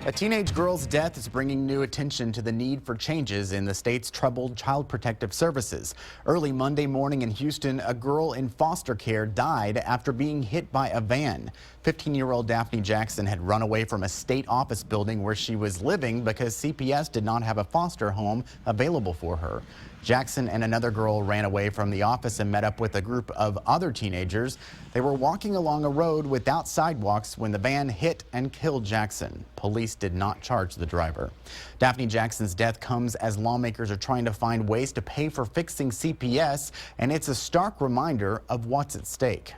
A teenage girl's death is bringing new attention to the need for changes in the state's troubled child protective services. Early Monday morning in Houston, a girl in foster care died after being hit by a van. 15-year-old Daphne Jackson had run away from a state office building where she was living because CPS did not have a foster home available for her. Jackson and another girl ran away from the office and met up with a group of other teenagers. They were walking along a road without sidewalks when the van hit and killed Jackson. Police did not charge the driver. Daphne Jackson's death comes as lawmakers are trying to find ways to pay for fixing CPS, and it's a stark reminder of what's at stake.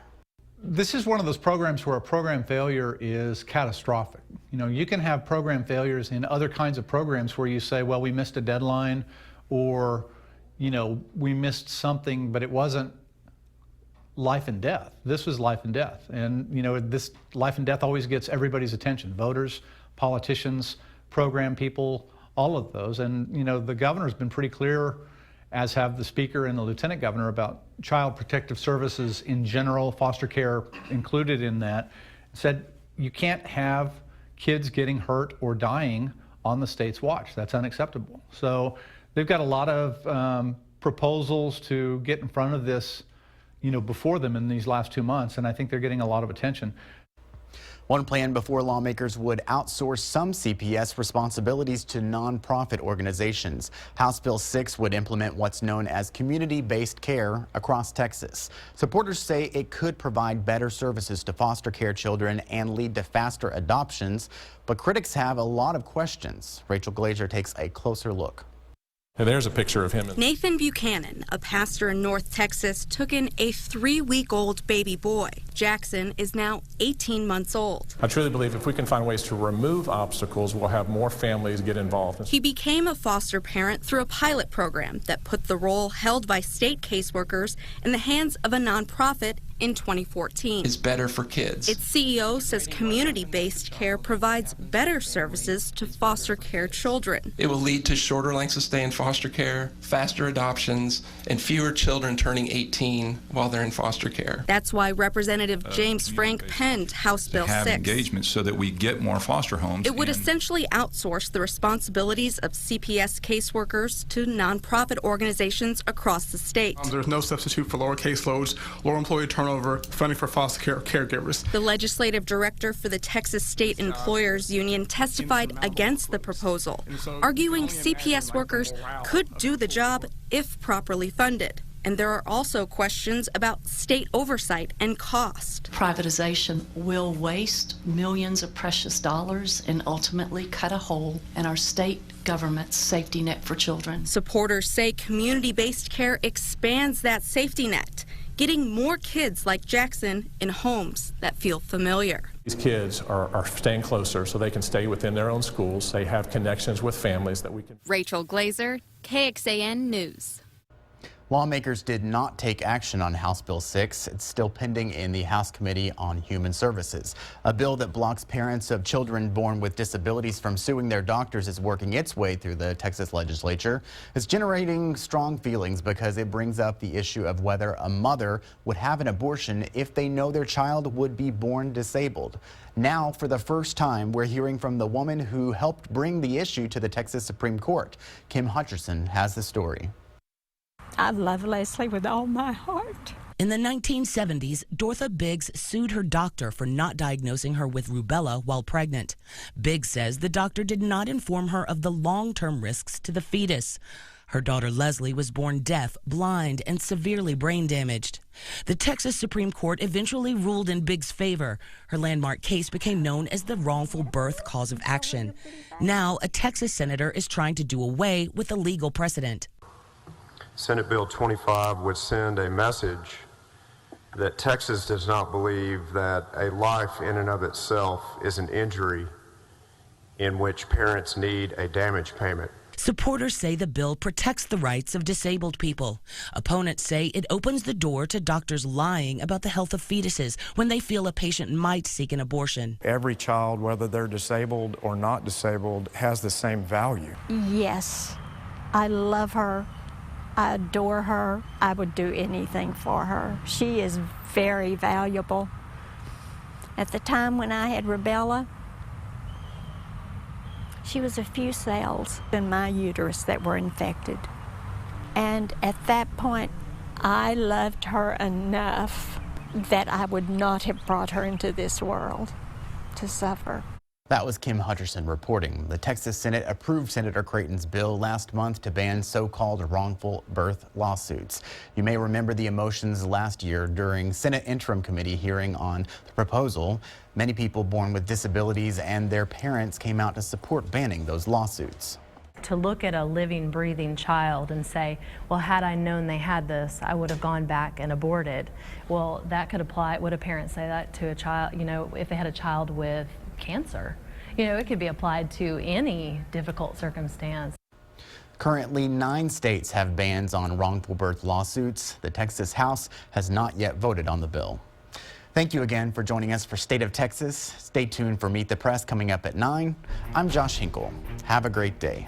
This is one of those programs where a program failure is catastrophic. You know, you can have program failures in other kinds of programs where you say, well, we missed a deadline, or you know, we missed something, but it wasn't life and death. This was life and death. And, you know, this life and death always gets everybody's attention. Voters, politicians, program people, all of those. And, you know, the governor's been pretty clear, as have the speaker and the lieutenant governor, about child protective services in general, foster care included in that. Said you can't have kids getting hurt or dying on the state's watch. That's unacceptable. So they've got a lot of proposals to get in front of this, you know, before them in these last 2 months, and I think they're getting a lot of attention. One plan before lawmakers would outsource some CPS responsibilities to nonprofit organizations. House Bill 6 would implement what's known as community-based care across Texas. Supporters say it could provide better services to foster care children and lead to faster adoptions, but critics have a lot of questions. Rachel Glazer takes a closer look. And there's a picture of him. Nathan Buchanan, a pastor in North Texas, took in a 3-week-old baby boy. Jackson is now 18 months old. I truly believe if we can find ways to remove obstacles, we'll have more families get involved. He became a foster parent through a pilot program that put the role held by state caseworkers in the hands of a nonprofit in 2014. It's better for kids. Its CEO says community-based care provides better services to foster care children. It will lead to shorter lengths of stay in foster care, faster adoptions, and fewer children turning 18 while they're in foster care. That's why Representative James Frank penned House Bill 6. Have engagement so that we get more foster homes. It would essentially outsource the responsibilities of CPS caseworkers to nonprofit organizations across the state. There's no substitute for lower caseloads, lower employee turnover, funding for foster care caregivers. The legislative director for the Texas State Employers Union testified against the proposal, arguing CPS workers could do the job if properly funded. And there are also questions about state oversight and cost. Privatization will waste millions of precious dollars and ultimately cut a hole in our state government's safety net for children. Supporters say community-based care expands that safety net, getting more kids like Jackson in homes that feel familiar. These kids are staying closer so they can stay within their own schools. They have connections with families that we can. Rachel Glazer, KXAN News. Lawmakers did not take action on House Bill 6. It's still pending in the House Committee on Human Services. A bill that blocks parents of children born with disabilities from suing their doctors is working its way through the Texas legislature. It's generating strong feelings because it brings up the issue of whether a mother would have an abortion if they know their child would be born disabled. Now, for the first time, we're hearing from the woman who helped bring the issue to the Texas Supreme Court. Kim Hutcherson has the story. I love Leslie with all my heart. In the 1970s, Dortha Biggs sued her doctor for not diagnosing her with rubella while pregnant. Biggs says the doctor did not inform her of the long-term risks to the fetus. Her daughter Leslie was born deaf, blind, and severely brain damaged. The Texas Supreme Court eventually ruled in Biggs' favor. Her landmark case became known as the wrongful birth cause of action. Now, a Texas senator is trying to do away with the legal precedent. Senate Bill 25 would send a message that Texas does not believe that a life in and of itself is an injury in which parents need a damage payment. Supporters say the bill protects the rights of disabled people. Opponents say it opens the door to doctors lying about the health of fetuses when they feel a patient might seek an abortion. Every child, whether they're disabled or not disabled, has the same value. Yes, I love her. I adore her. I would do anything for her. She is very valuable. At the time when I had rubella, She was a few cells in my uterus that were infected. And at that point, I loved her enough that I would not have brought her into this world to suffer. That was Kim Hutcherson reporting. The Texas Senate approved Senator Creighton's bill last month to ban so-called wrongful birth lawsuits. You may remember the emotions last year during Senate Interim Committee hearing on the proposal. Many people born with disabilities and their parents came out to support banning those lawsuits. To look at a living, breathing child and say, well, had I known they had this, I would have gone back and aborted. Well, that could apply. Would a parent say that to a child, if they had a child with cancer? It could be applied to any difficult circumstance. Currently, 9 states have bans on wrongful birth lawsuits. The Texas House has not yet voted on the bill. Thank you again for joining us for State of Texas. Stay tuned for Meet the Press coming up at 9. I'm Josh Hinkle. Have a great day.